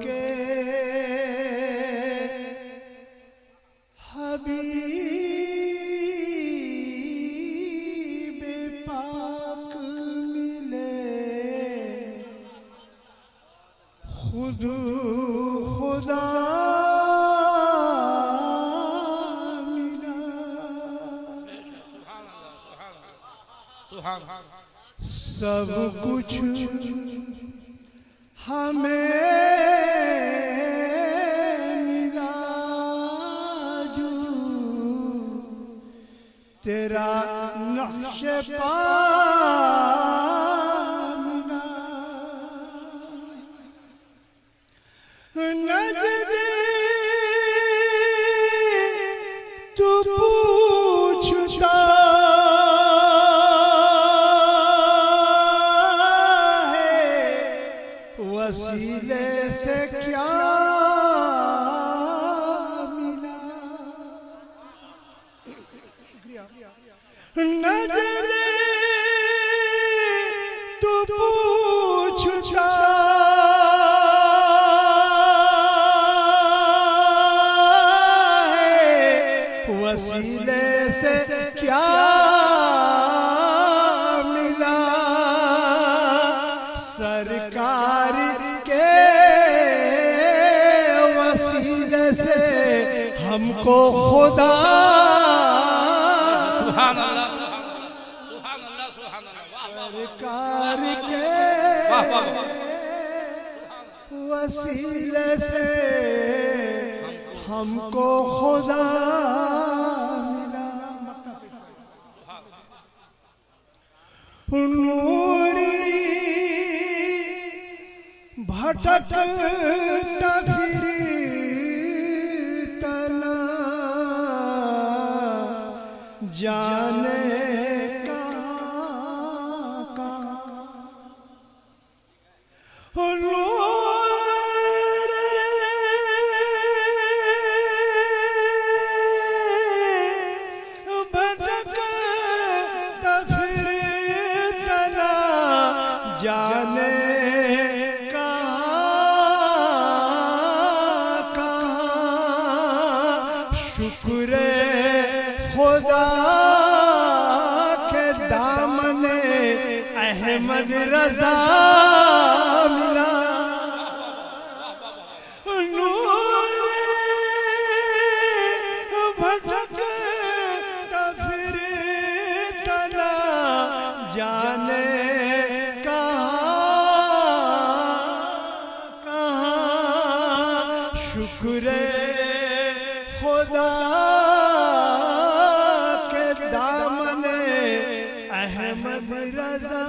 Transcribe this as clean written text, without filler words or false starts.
के हबीब पाक मिले, खुद खुदा मिला। सब कुछ हमें मिला जो तेरा नक्श पा मिला। नजदे तू पूछता वसीले से क्या मिला। नजरे तू पूछता है वसीले से क्या मिला। सरकार के वसीले से हमको खुदा सरकार के वसीले से हमको खुदा मिला। नूरी भटकता फिरता ना जाने भटकता फिरता ना जाने शुक्र खुदा के दामने अहमद रजा मिला। नूर भटकता फिरता ना जाने कहाँ शुक्र खुदा के दामने अहमद रजा